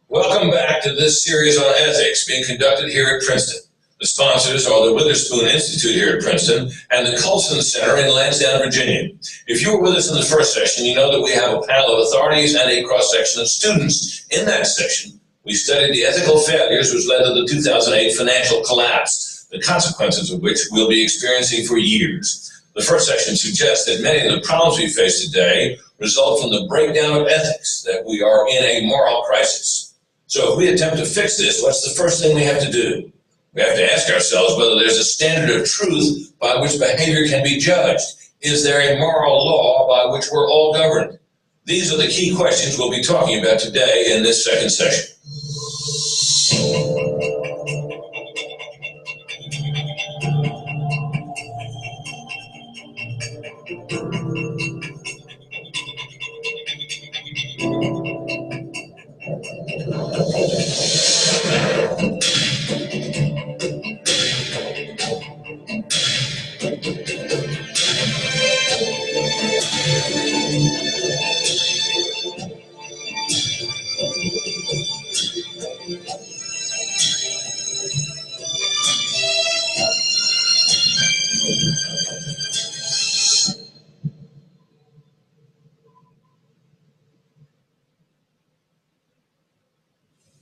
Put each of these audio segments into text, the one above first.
Welcome back to this series on ethics being conducted here at Princeton. The sponsors are the Witherspoon Institute here at Princeton and the Colson Center in Lansdowne, Virginia. If you were with us in the first session, you know that we have a panel of authorities and a cross-section of students. In that session, we studied the ethical failures which led to the 2008 financial collapse, the consequences of which we'll be experiencing for years. The first section suggests that many of the problems we face today result from the breakdown of ethics, that we are in a moral crisis. So if we attempt to fix this, what's the first thing we have to do? We have to ask ourselves whether there's a standard of truth by which behavior can be judged. Is there a moral law by which we're all governed? These are the key questions we'll be talking about today in this second session.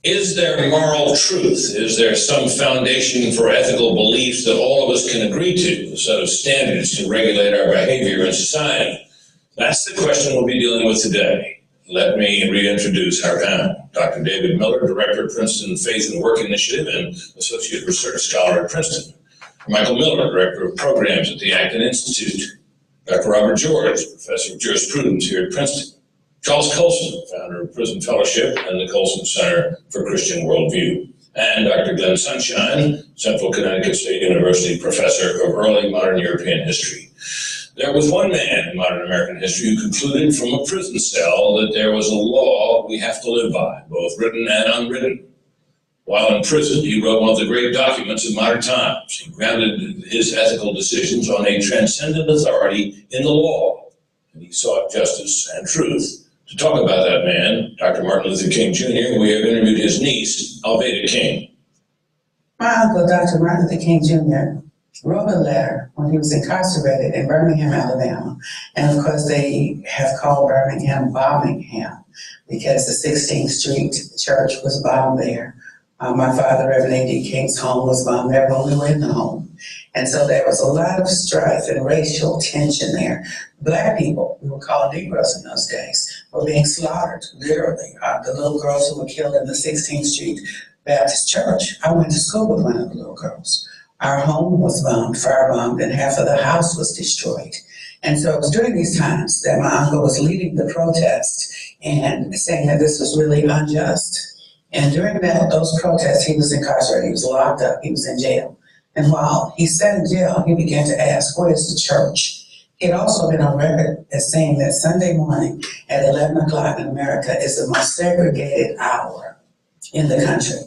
Is there moral truth? Is there some foundation for ethical beliefs that all of us can agree to, a set of standards to regulate our behavior in society? That's the question we'll be dealing with today. Let me reintroduce our panel. Dr. David Miller, Director of Princeton Faith and Work Initiative and Associate Research Scholar at Princeton. Michael Miller, Director of Programs at the Acton Institute. Dr. Robert George, Professor of Jurisprudence here at Princeton. Charles Colson, founder of Prison Fellowship and the Colson Center for Christian Worldview. And Dr. Glenn Sunshine, Central Connecticut State University Professor of Early Modern European History. There was one man in modern American history who concluded from a prison cell that there was a law we have to live by, both written and unwritten. While in prison, he wrote one of the great documents of modern times. He grounded his ethical decisions on a transcendent authority in the law, and he sought justice and truth. To talk about that man, Dr. Martin Luther King Jr., we have interviewed his niece, Alveda King. My uncle, Dr. Martin Luther King Jr., wrote a letter when he was incarcerated in Birmingham, Alabama. And of course, they have called Birmingham Bombingham because the 16th Street Church was bombed there. My father, Reverend A.D. King's home was bombed there, but we were in the home. And so there was a lot of strife and racial tension there. Black people, we were called Negroes in those days, were being slaughtered, literally. The little girls who were killed in the 16th Street Baptist Church. I went to school with one of the little girls. Our home was bombed, firebombed, and half of the house was destroyed. And so it was during these times that my uncle was leading the protest and saying that this was really unjust. And during those protests, he was incarcerated, he was locked up, he was in jail. And while he sat in jail, he began to ask, where's the church? He had also been on record as saying that Sunday morning at 11 o'clock in America is the most segregated hour in the country,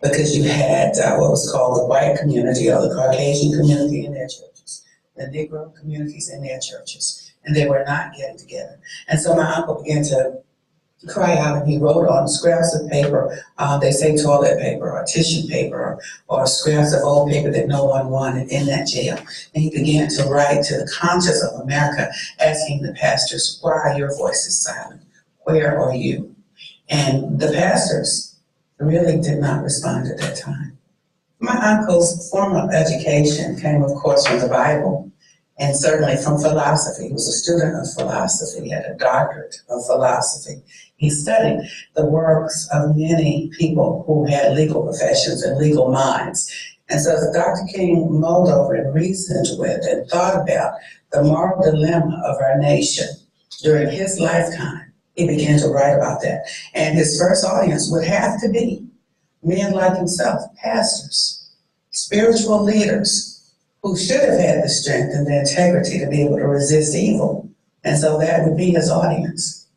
because you had what was called the white community or the Caucasian community in their churches, the Negro communities in their churches, and they were not getting together. And so my uncle began to cry out, and he wrote on scraps of paper, they say toilet paper or tissue paper or scraps of old paper that no one wanted in that jail. And he began to write to the conscience of America, asking the pastors, why are your voices silent? Where are you? And the pastors really did not respond at that time. My uncle's formal education came, of course, from the Bible, and certainly from philosophy. He was a student of philosophy. He had a doctorate of philosophy. He studied the works of many people who had legal professions and legal minds. And so as Dr. King mulled over and reasoned with and thought about the moral dilemma of our nation during his lifetime, he began to write about that. And his first audience would have to be men like himself, pastors, spiritual leaders, who should have had the strength and the integrity to be able to resist evil. And so that would be his audience.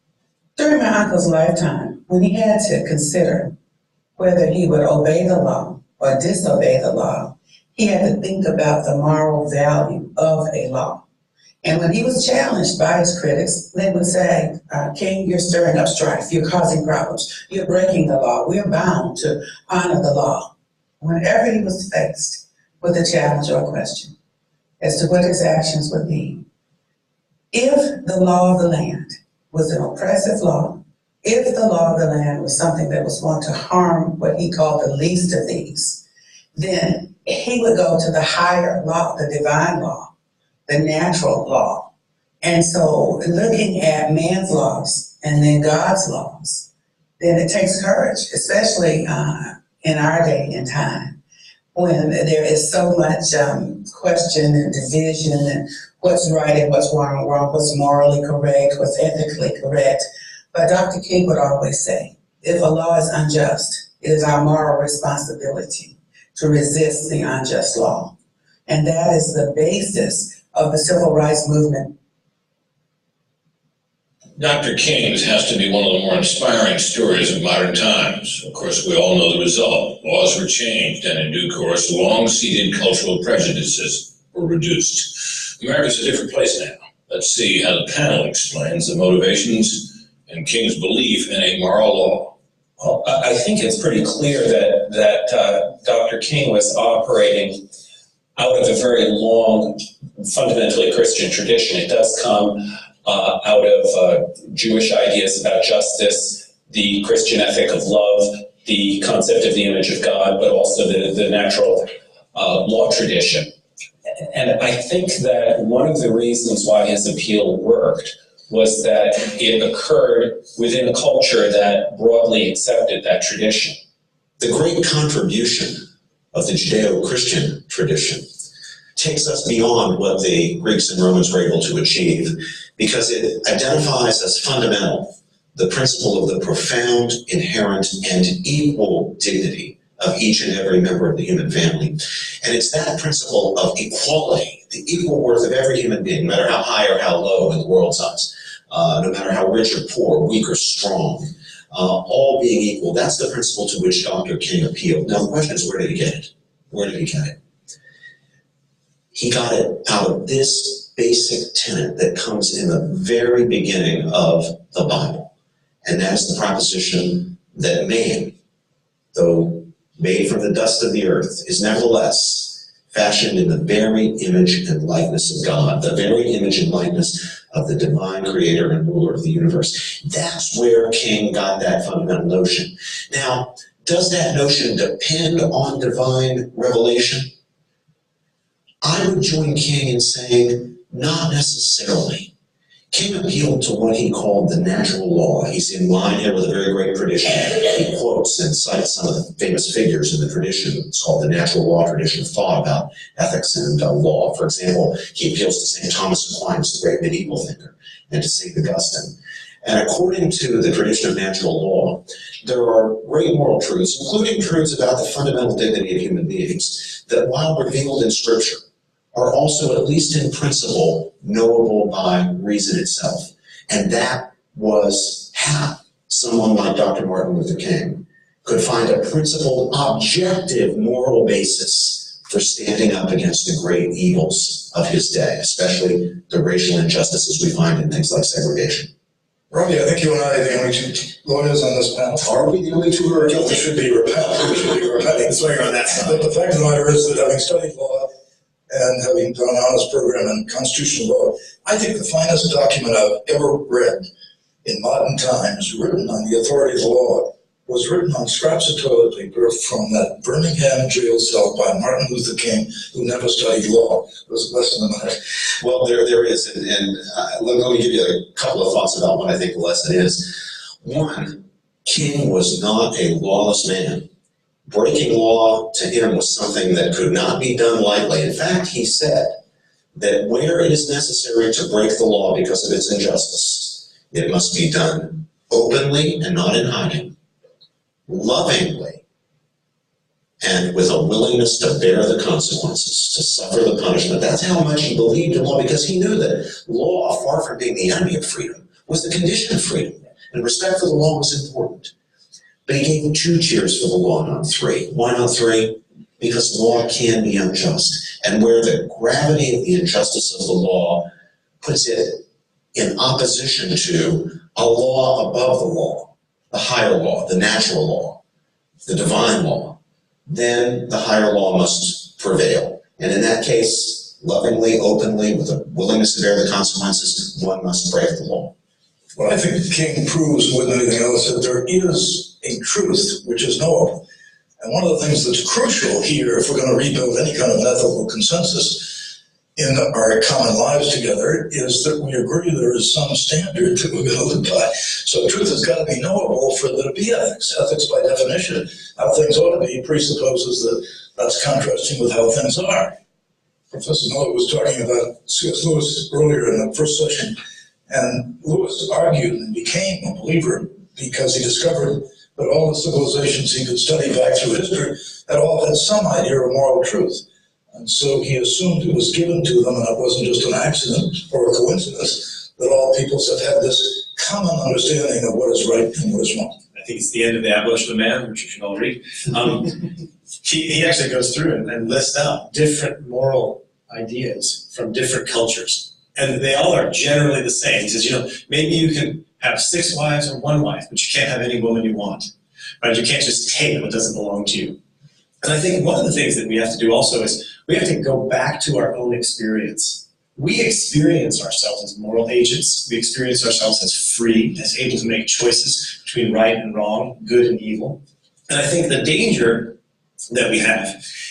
During my uncle's lifetime, when he had to consider whether he would obey the law or disobey the law, he had to think about the moral value of a law. And when he was challenged by his critics, they would say, King, you're stirring up strife, you're causing problems, you're breaking the law, we're bound to honor the law. Whenever he was faced with a challenge or a question as to what his actions would be, if the law of the land was an oppressive law, if the law of the land was something that was going to harm what he called the least of these, then he would go to the higher law, the divine law, the natural law. And so looking at man's laws and then God's laws, then it takes courage, especially in our day and time, when there is so much question and division and what's right and what's wrong, what's morally correct, what's ethically correct. But Dr. King would always say, if a law is unjust, it is our moral responsibility to resist the unjust law. And that is the basis of the civil rights movement. Dr. King's has to be one of the more inspiring stories of modern times. Of course, we all know the result. Laws were changed, and in due course, long-seated cultural prejudices were reduced. America's a different place now. Let's see how the panel explains the motivations and King's belief in a moral law. Well, I think it's pretty clear that Dr. King was operating out of a very long, fundamentally Christian tradition. It does come out of Jewish ideas about justice, the Christian ethic of love, the concept of the image of God, but also the natural law tradition. And I think that one of the reasons why his appeal worked was that it occurred within a culture that broadly accepted that tradition. The great contribution of the Judeo-Christian tradition takes us beyond what the Greeks and Romans were able to achieve, because it identifies as fundamental the principle of the profound, inherent, and equal dignity of each and every member of the human family. And it's that principle of equality, the equal worth of every human being, no matter how high or how low in the world's eyes, no matter how rich or poor, weak or strong, all being equal. That's the principle to which Dr. King appealed. Now the question is, where did he get it? Where did he get it? He got it out of this basic tenet that comes in the very beginning of the Bible. And that's the proposition that man, though made from the dust of the earth, is nevertheless fashioned in the very image and likeness of God, the very image and likeness of the divine creator and ruler of the universe. That's where King got that fundamental notion. Now, does that notion depend on divine revelation? I would join King in saying, not necessarily. King appealed to what he called the natural law. He's in line here with a very great tradition. He quotes and cites some of the famous figures in the tradition. It's called the natural law tradition of thought about ethics and law. For example, he appeals to St. Thomas Aquinas, the great medieval thinker, and to St. Augustine. And according to the tradition of natural law, there are great moral truths, including truths about the fundamental dignity of human beings, that while revealed in Scripture, are also, at least in principle, knowable by reason itself. And that was how someone like Dr. Martin Luther King could find a principled, objective moral basis for standing up against the great evils of his day, especially the racial injustices we find in things like segregation. Robbie, I think you and I are the only two lawyers on this panel. Are we the only two who are guilty? We should be repenting. Swear on that side. But the fact of the matter is that having studied law and having done an honors program in constitutional law, I think the finest document I've ever read in modern times, written on the authority of the law, was written on scraps of toilet paper from that Birmingham jail cell by Martin Luther King, who never studied law. It was less than a minute. Well, there is, and let me give you a couple of thoughts about what I think the lesson is. One, King was not a lawless man. Breaking law to him was something that could not be done lightly. In fact, he said that where it is necessary to break the law because of its injustice, it must be done openly and not in hiding, lovingly, and with a willingness to bear the consequences, to suffer the punishment. That's how much he believed in law, because he knew that law, far from being the enemy of freedom, was the condition of freedom, and respect for the law was important. But he gave 2 cheers for the law, not 3. Why not 3? Because law can be unjust. And where the gravity of the injustice of the law puts it in opposition to a law above the law, the higher law, the natural law, the divine law, then the higher law must prevail. And in that case, lovingly, openly, with a willingness to bear the consequences, one must break the law. Well, I think King proves more than anything else that there is a truth which is knowable. And one of the things that's crucial here, if we're going to rebuild any kind of an ethical consensus in our common lives together, is that we agree there is some standard that we're going to live by. So truth has got to be knowable for there to be ethics. Ethics, by definition, how things ought to be, presupposes that that's contrasting with how things are. Professor Miller was talking about C.S. Lewis earlier in the first session, and Lewis argued and became a believer because he discovered that all the civilizations he could study back through history had all had some idea of moral truth. And so he assumed it was given to them, and it wasn't just an accident or a coincidence, that all peoples have had this common understanding of what is right and what is wrong. I think it's the end of the Abolition of Man, which you should all read. He actually goes through and lists out different moral ideas from different cultures. And they all are generally the same. He says, maybe you can have 6 wives or 1 wife, but you can't have any woman you want. Right? You can't just take what doesn't belong to you. And I think one of the things that we have to do also is we have to go back to our own experience. We experience ourselves as moral agents. We experience ourselves as free, as able to make choices between right and wrong, good and evil. And I think the danger that we have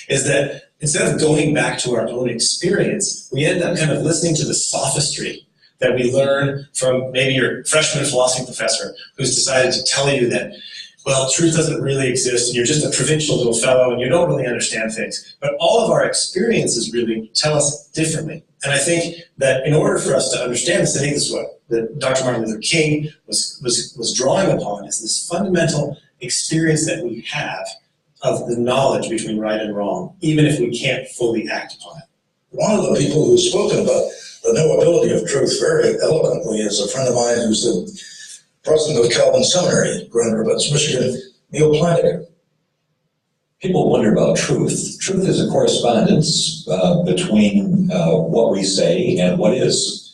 is that instead of going back to our own experience, we end up kind of listening to the sophistry that we learn from maybe your freshman philosophy professor who's decided to tell you that, well, truth doesn't really exist and you're just a provincial little fellow and you don't really understand things. But all of our experiences really tell us differently. And I think that in order for us to understand this, I think this is what Dr. Martin Luther King was drawing upon, is this fundamental experience that we have of the knowledge between right and wrong, even if we can't fully act upon it. One of the people who's spoken about the knowability of truth very eloquently is a friend of mine who's the president of Calvin Seminary, Grand Rapids, Michigan, Neil Plantinga. People wonder about truth. Truth is a correspondence between what we say and what is.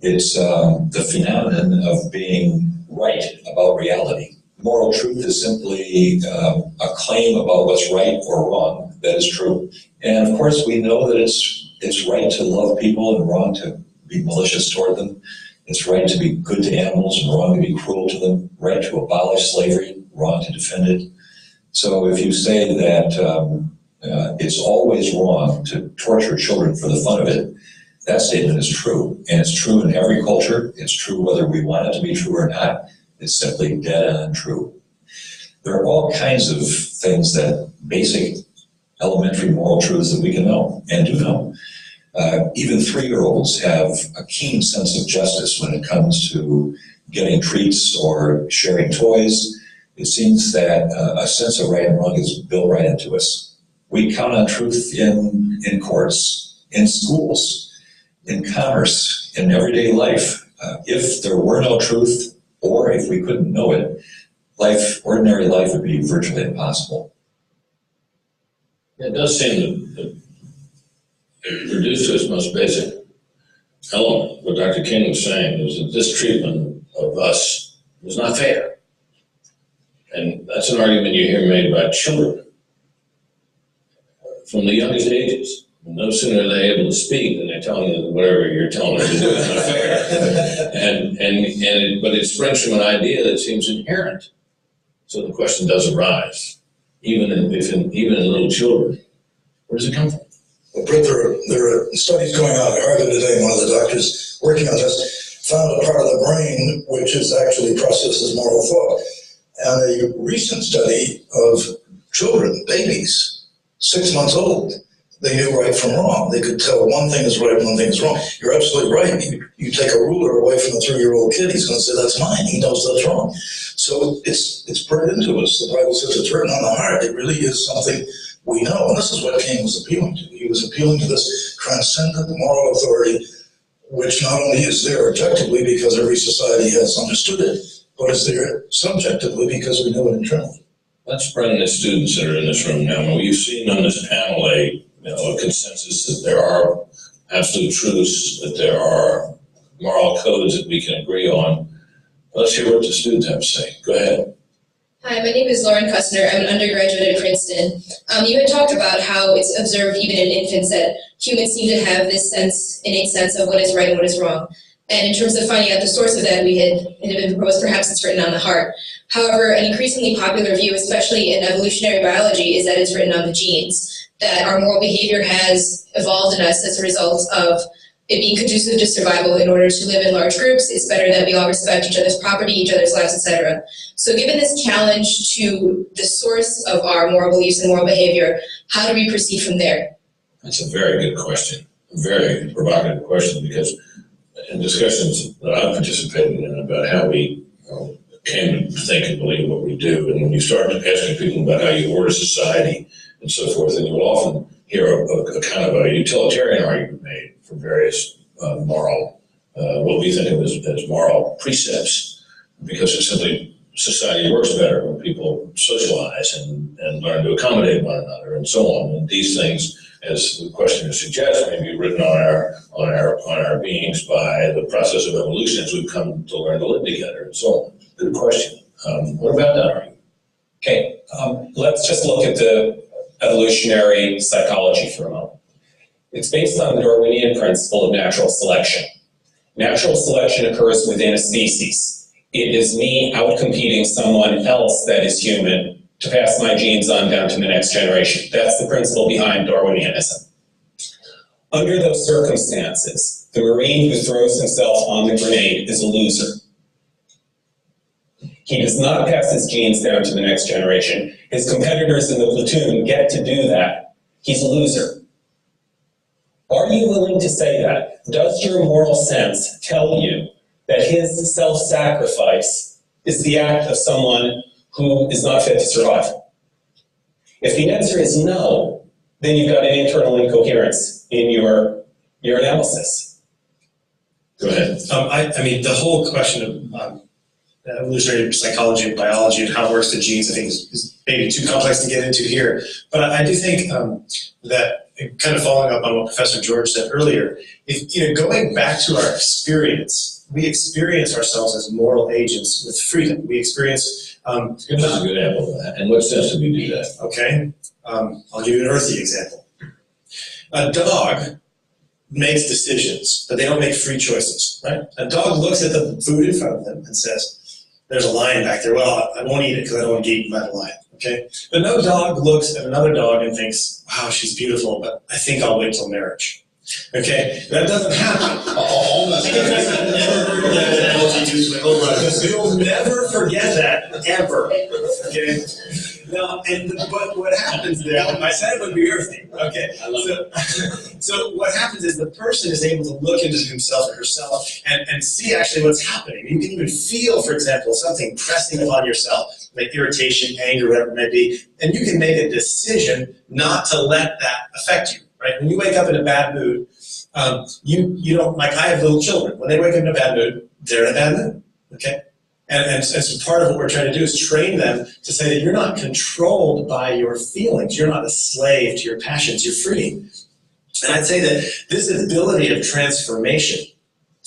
It's the phenomenon of being right about reality. Moral truth is simply a claim about what's right or wrong that is true. And of course, we know that it's right to love people and wrong to be malicious toward them. It's right to be good to animals and wrong to be cruel to them. Right to abolish slavery, wrong to defend it. So if you say that it's always wrong to torture children for the fun of it, that statement is true. And it's true in every culture. It's true whether we want it to be true or not. It's simply dead on true. There are all kinds of things that basic elementary moral truths that we can know and do know. Even 3-year-olds have a keen sense of justice when it comes to getting treats or sharing toys. It seems that a sense of right and wrong is built right into us. We count on truth in courts, in schools, in commerce, in everyday life. If there were no truth, or if we couldn't know it, ordinary life would be virtually impossible. It does seem that reduced to its most basic element, what Dr. King was saying is that this treatment of us is not fair. And that's an argument you hear made about children from the youngest ages. No sooner are they able to speak than they're telling you that whatever you're telling them to do is not fair. But it springs from an idea that seems inherent. So the question does arise, even in little children. Where does it come from? Well, Britt, there are studies going on at Harvard today. One of the doctors working on this found a part of the brain which is actually processes moral thought. And a recent study of children, babies, 6 months old, they knew right from wrong. They could tell one thing is right and one thing is wrong. You're absolutely right. You take a ruler away from a 3-year-old kid, he's going to say, that's mine. He knows that's wrong. So it's burned into us. The Bible says it's written on the heart. It really is something we know. And this is what King was appealing to. He was appealing to this transcendent moral authority, which not only is there objectively because every society has understood it, but is there subjectively because we know it internally. Let's bring the students that are in this room now. We've seen on this panel a consensus that there are absolute truths, that there are moral codes that we can agree on. Let's hear what the students have to say. Go ahead. Hi, my name is Lauren Kussner. I'm an undergraduate at Princeton. You had talked about how it's observed even in infants that humans seem to have this innate sense of what is right and what is wrong. And in terms of finding out the source of that, it had been proposed perhaps it's written on the heart. However, an increasingly popular view, especially in evolutionary biology, is that it's written on the genes, that our moral behavior has evolved in us as a result of it being conducive to survival. In order to live in large groups, it's better that we all respect each other's property, each other's lives, etc. So given this challenge to the source of our moral beliefs and moral behavior, how do we proceed from there? That's a very good question, a very provocative question, because in discussions that I've participated in about how we came to think and believe what we do, and when you start asking people about how you order society and so forth, and you will often hear a kind of a utilitarian argument made for various moral, what we think of as moral precepts, because it's simply society works better when people socialize and learn to accommodate one another and so on. And these things, as the questioner suggests, may be written on our beings by the process of evolution as we've come to learn to live together and so on. Good question. What about that argument? Okay, let's just look at the evolutionary psychology for a moment. It's based on the Darwinian principle of natural selection. Natural selection occurs within a species. It is me outcompeting someone else that is human to pass my genes on down to the next generation. That's the principle behind Darwinianism. Under those circumstances, the Marine who throws himself on the grenade is a loser. He does not pass his genes down to the next generation. His competitors in the platoon get to do that. He's a loser. Are you willing to say that? Does your moral sense tell you that his self-sacrifice is the act of someone who is not fit to survive? If the answer is no, then you've got an internal incoherence in your analysis. Go ahead. I mean, the whole question of evolutionary psychology and biology and how it works to genes, I think is maybe too complex to get into here. But I do think that, kind of following up on what Professor George said earlier, if going back to our experience, we experience ourselves as moral agents with freedom. We experience. Give us a good example of that. In what sense do we do that? Okay, I'll give you an earthy example. A dog makes decisions, but they don't make free choices, right? A dog looks at the food in front of them and says, there's a lion back there. Well, I won't eat it because I don't want to get eaten by the lion, okay? But no dog looks at another dog and thinks, wow, she's beautiful, but I think I'll wait till marriage. Okay? That doesn't happen. You'll never forget that, ever. Okay? Now, but what happens there, I said it would be earthy. Okay. So what happens is the person is able to look into himself or herself and see actually what's happening. You can even feel, for example, something pressing upon yourself, like irritation, anger, whatever it may be, and you can make a decision not to let that affect you, right? When you wake up in a bad mood, you don't, like I have little children. When they wake up in a bad mood, they're in a bad mood, okay? And so part of what we're trying to do is train them to say that you're not controlled by your feelings. You're not a slave to your passions. You're free. And I'd say that this ability of transformation,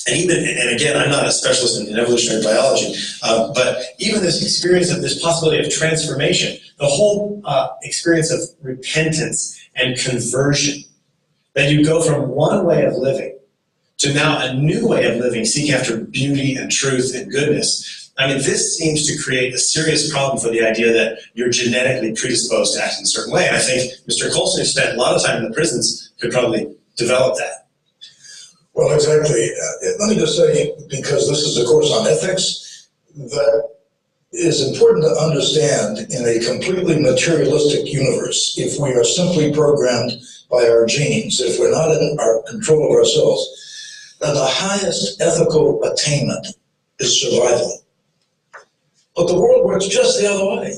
and again, I'm not a specialist in evolutionary biology, but even this experience of this possibility of transformation, the whole experience of repentance and conversion, that you go from one way of living to now a new way of living, seeking after beauty and truth and goodness. I mean, this seems to create a serious problem for the idea that you're genetically predisposed to act in a certain way. And I think Mr. Colson, who spent a lot of time in the prisons, could probably develop that. Well, exactly. Let me just say, because this is a course on ethics, that it is important to understand in a completely materialistic universe, if we are simply programmed by our genes, if we're not in our control of ourselves, then the highest ethical attainment is survival. But the world works just the other way.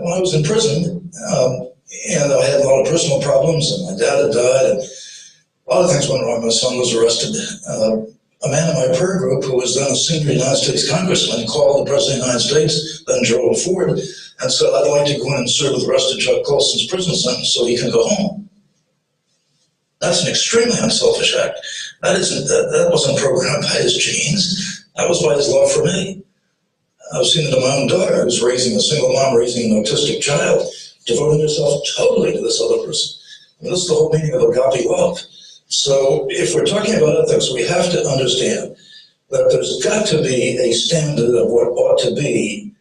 When I was in prison, and I had a lot of personal problems, and my dad had died, and a lot of things went wrong. My son was arrested. A man in my prayer group, who was then a senior United States congressman, called the President of the United States, then Gerald Ford, and said, I'd like to go in and serve with the rest of Chuck Colson's prison sentence so he can go home. That's an extremely unselfish act. That wasn't programmed by his genes. That was by his love for me. I've seen it in my own daughter, who's raising a single mom, raising an autistic child, devoting herself totally to this other person. And this is the whole meaning of agape love. So if we're talking about ethics, we have to understand that there's got to be a standard of what ought to be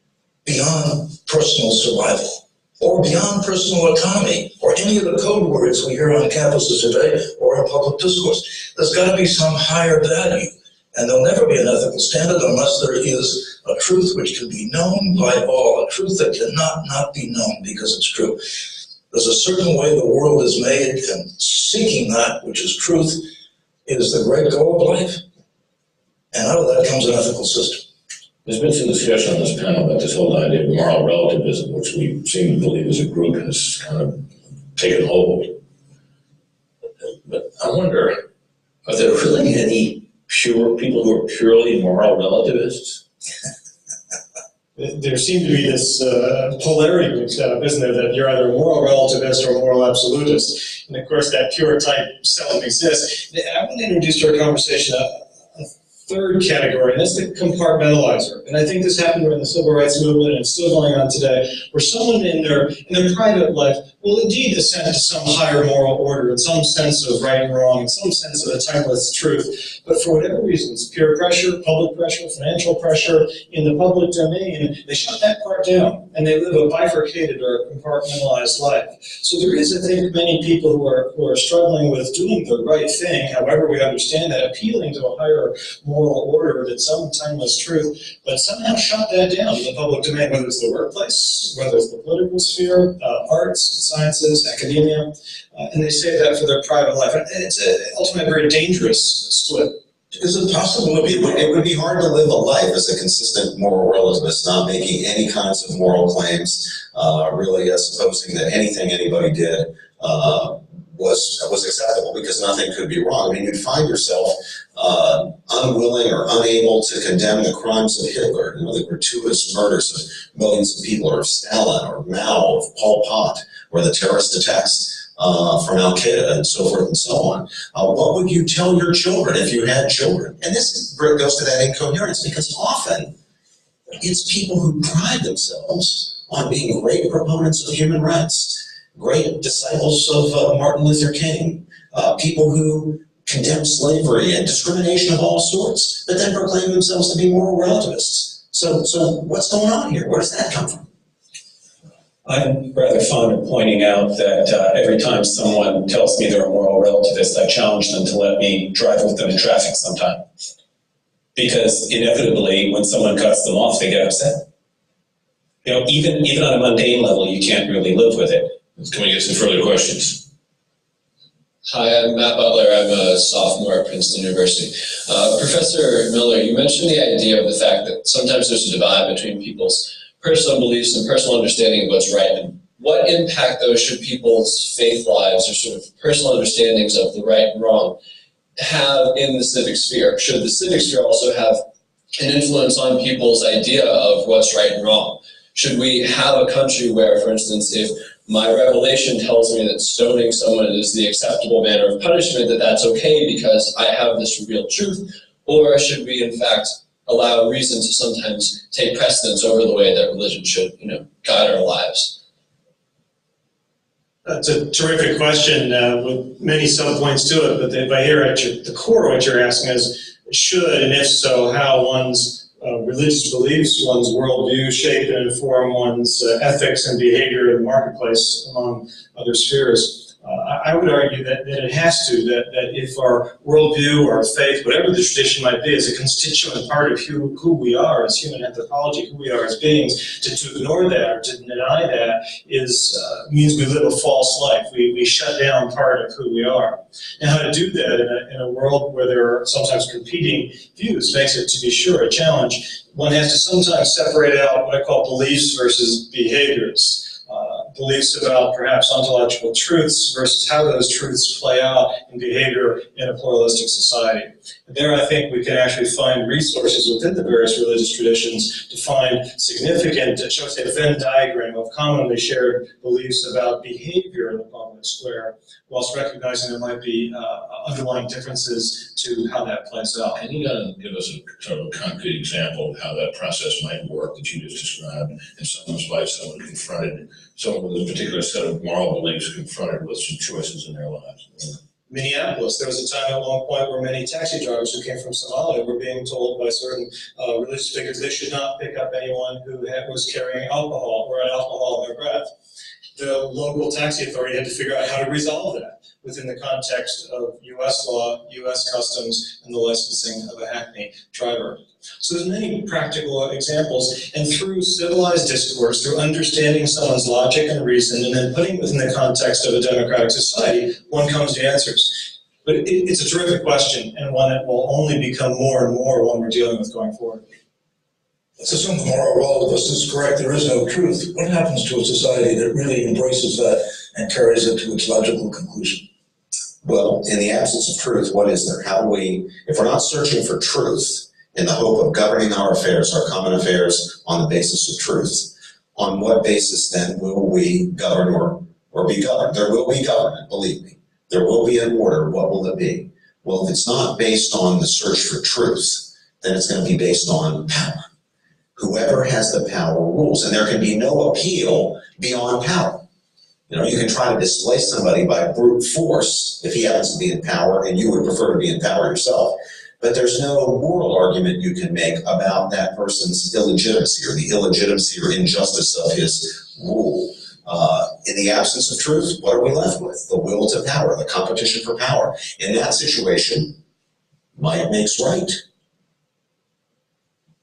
beyond personal survival, or beyond personal autonomy, or any of the code words we hear on campuses today or in public discourse. There's got to be some higher value, and there'll never be an ethical standard unless there is a truth which can be known by all, a truth that cannot not be known because it's true. There's a certain way the world is made, and seeking that which is truth is the great goal of life. And out of that comes an ethical system. There's been some discussion on this panel about this whole idea of moral relativism, which we seem to believe as a group has kind of taken hold. But I wonder, are there really any pure people who are purely moral relativists? There seemed to be this polarity mixed up, isn't there, that you're either a moral relativist or a moral absolutist. And of course, that pure type seldom exists. I want to introduce to our conversation a third category, and that's the compartmentalizer. And I think this happened during the civil rights movement, and it's still going on today, where someone in their private life will indeed assent to some higher moral order, in some sense of right and wrong, in some sense of a timeless truth. But for whatever reasons, peer pressure, public pressure, financial pressure, in the public domain, they shut that part down, and they live a bifurcated or compartmentalized life. So there is, I think, many people who are struggling with doing the right thing, however we understand that, appealing to a higher moral order, that's some timeless truth, but somehow shut that down in the public domain, whether it's the workplace, whether it's the political sphere, arts, sciences, academia, and they say that for their private life. And it's ultimately a very dangerous split. Is it possible? It would be hard to live a life as a consistent moral relativist, not making any kinds of moral claims, really supposing that anything anybody did was acceptable because nothing could be wrong. I mean, you'd find yourself unwilling or unable to condemn the crimes of Hitler, the gratuitous murders of millions of people, or of Stalin, or Mao, of Pol Pot, or the terrorist attacks from Al Qaeda, and so forth and so on. What would you tell your children if you had children? And this goes to that incoherence, because often it's people who pride themselves on being great proponents of human rights, great disciples of Martin Luther King, people who condemn slavery and discrimination of all sorts, but then proclaim themselves to be moral relativists. So what's going on here? Where does that come from? I'm rather fond of pointing out that every time someone tells me they're a moral relativist, I challenge them to let me drive with them in traffic sometime. Because inevitably, when someone cuts them off, they get upset. Even on a mundane level, you can't really live with it. Can we get some further questions? Hi, I'm Matt Butler. I'm a sophomore at Princeton University. Professor Miller, you mentioned the idea of the fact that sometimes there's a divide between people's personal beliefs and personal understanding of what's right. And what impact, though, should people's faith lives or sort of personal understandings of the right and wrong have in the civic sphere? Should the civic sphere also have an influence on people's idea of what's right and wrong? Should we have a country where, for instance, if my revelation tells me that stoning someone is the acceptable manner of punishment, that that's okay because I have this revealed truth? Or should we, in fact, allow reason to sometimes take precedence over the way that religion should, guide our lives? That's a terrific question with many subpoints to it, but if I hear at the core of what you're asking is, should, and if so, how one's religious beliefs, one's worldview shape and inform one's ethics and behavior in the marketplace, among other spheres. I would argue that it has to, that if our worldview, our faith, whatever the tradition might be, is a constituent part of who we are as human anthropology, who we are as beings, to ignore that or to deny that means we live a false life. We shut down part of who we are. And how to do that in a world where there are sometimes competing views makes it, to be sure, a challenge. One has to sometimes separate out what I call beliefs versus behaviors. Beliefs about perhaps ontological truths versus how those truths play out in behavior in a pluralistic society. And there I think we can actually find resources within the various religious traditions to find significant, shall we say, a Venn diagram of commonly shared beliefs about behavior in the public public square, whilst recognizing there might be underlying differences to how that plays out. Can you give us a sort of a concrete example of how that process might work that you just described in someone's life, someone with a particular set of moral beliefs confronted with some choices in their lives? Minneapolis, there was a time at one point where many taxi drivers who came from Somalia were being told by certain religious figures they should not pick up anyone who was carrying alcohol or had alcohol in their breath. The local taxi authority had to figure out how to resolve that within the context of U.S. law, U.S. customs, and the licensing of a hackney driver. So there's many practical examples, and through civilized discourse, through understanding someone's logic and reason, and then putting it within the context of a democratic society, one comes to answers. But it's a terrific question, and one that will only become more and more when we're dealing with going forward. Let's assume the moral relativist is correct, there is no truth. What happens to a society that really embraces that and carries it to its logical conclusion? Well, in the absence of truth, what is there? How do we, if we're not searching for truth in the hope of governing our affairs, our common affairs, on the basis of truth, on what basis then will we govern or be governed? There will be government, believe me. There will be an order. What will it be? Well, if it's not based on the search for truth, then it's going to be based on power. Whoever has the power rules, and there can be no appeal beyond power. You know, you can try to displace somebody by brute force if he happens to be in power and you would prefer to be in power yourself. But there's no moral argument you can make about that person's illegitimacy or the illegitimacy or injustice of his rule. In the absence of truth, what are we left with? The will to power, the competition for power. In that situation, might makes right.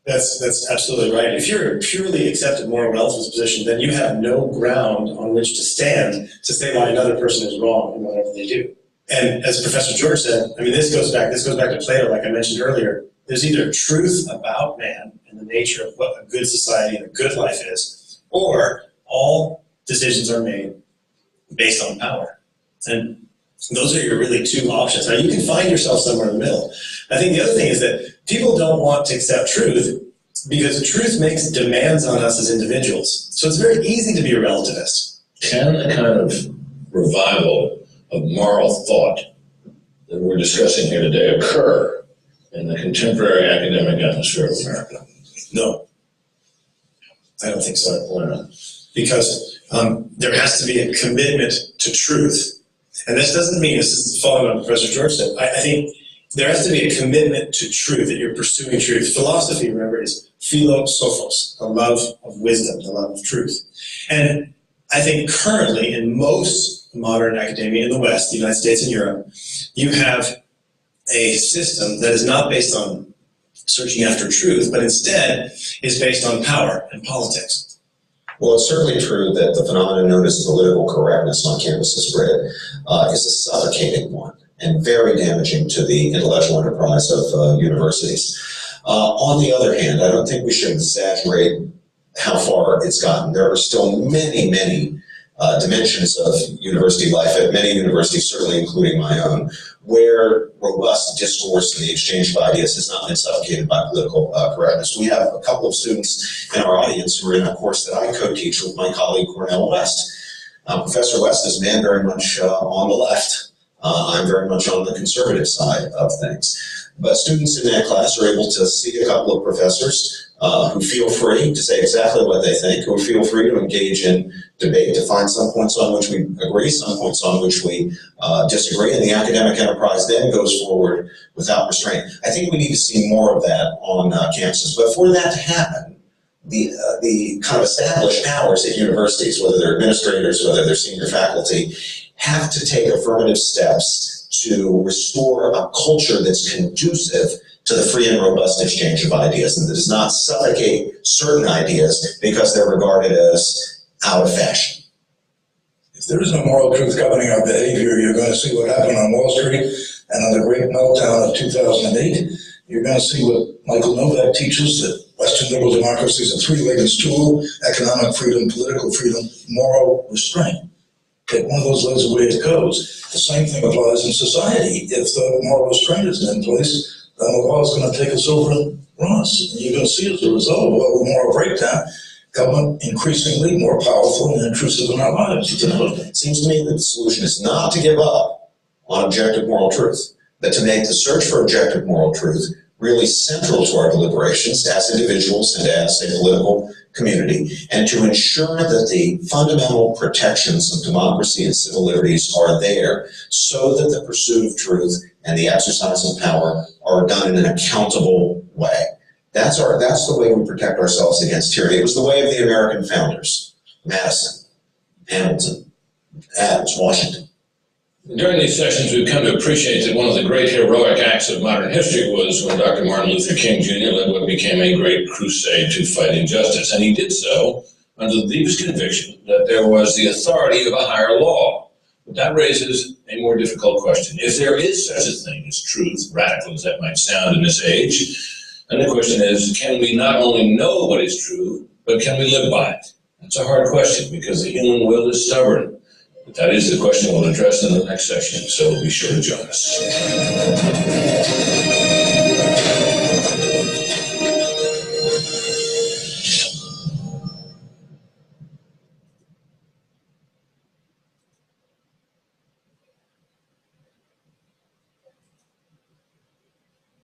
That's absolutely right. If you're a purely accepted moral relativist position, then you have no ground on which to stand to say why another person is wrong in whatever they do. And as Professor George said, I mean, this goes back to Plato, like I mentioned earlier. There's either truth about man and the nature of what a good society and a good life is, or all decisions are made based on power. And those are your really two options. Now, you can find yourself somewhere in the middle. I think the other thing is that people don't want to accept truth because truth makes demands on us as individuals. So it's very easy to be a relativist. Can the kind of revival of moral thought that we're discussing here today occur in the contemporary academic atmosphere of America? No, I don't think so. Why not? Because there has to be a commitment to truth. And this doesn't mean, this is following on what Professor George said, I think there has to be a commitment to truth, that you're pursuing truth. Philosophy, remember, is philosophos, the love of wisdom, the love of truth. And I think currently in most modern academia in the West, the United States and Europe, you have a system that is not based on searching after truth, but instead is based on power and politics. Well, it's certainly true that the phenomenon known as political correctness on campuses, Brett, is a suffocating one and very damaging to the intellectual enterprise of universities. On the other hand, I don't think we should exaggerate how far it's gotten. There are still many, many dimensions of university life at many universities, certainly including my own, where robust discourse and the exchange of ideas has not been suffocated by political correctness. We have a couple of students in our audience who are in a course that I co-teach with my colleague Cornell West. Professor West is a man very much on the left. I'm very much on the conservative side of things. But students in that class are able to see a couple of professors who feel free to say exactly what they think, who feel free to engage in debate, to find some points on which we agree, some points on which we disagree, and the academic enterprise then goes forward without restraint. I think we need to see more of that on campuses. But for that to happen, the kind of established powers at universities, whether they're administrators, whether they're senior faculty, have to take affirmative steps to restore a culture that's conducive to the free and robust exchange of ideas, and that does not suffocate certain ideas because they're regarded as out of fashion. If there is no moral truth governing our behavior, you're going to see what happened on Wall Street and on the great meltdown of 2008. You're going to see what Michael Novak teaches, that Western liberal democracy is a three-legged stool: economic freedom, political freedom, moral restraint. Take one of those legs away, it goes. The same thing applies in society. If the moral restraint isn't in place, then the law is going to take us over and run us. And you're going to see as a result of a moral breakdown government increasingly more powerful and intrusive in our lives. It seems to me that the solution is not to give up on objective moral truth, but to make the search for objective moral truth really central to our deliberations as individuals and as a political community, and to ensure that the fundamental protections of democracy and civil liberties are there so that the pursuit of truth and the exercise of power are done in an accountable way. That's the way we protect ourselves against tyranny. It was the way of the American founders: Madison, Hamilton, Adams, Washington. During these sessions, we've come to appreciate that one of the great heroic acts of modern history was when Dr. Martin Luther King Jr. led what became a great crusade to fight injustice. And he did so under the deepest conviction that there was the authority of a higher law. But that raises a more difficult question. If there is such a thing as truth, radical as that might sound in this age, and the question is, can we not only know what is true, but can we live by it? That's a hard question because the human will is stubborn. But that is the question we'll address in the next session, so be sure to join us.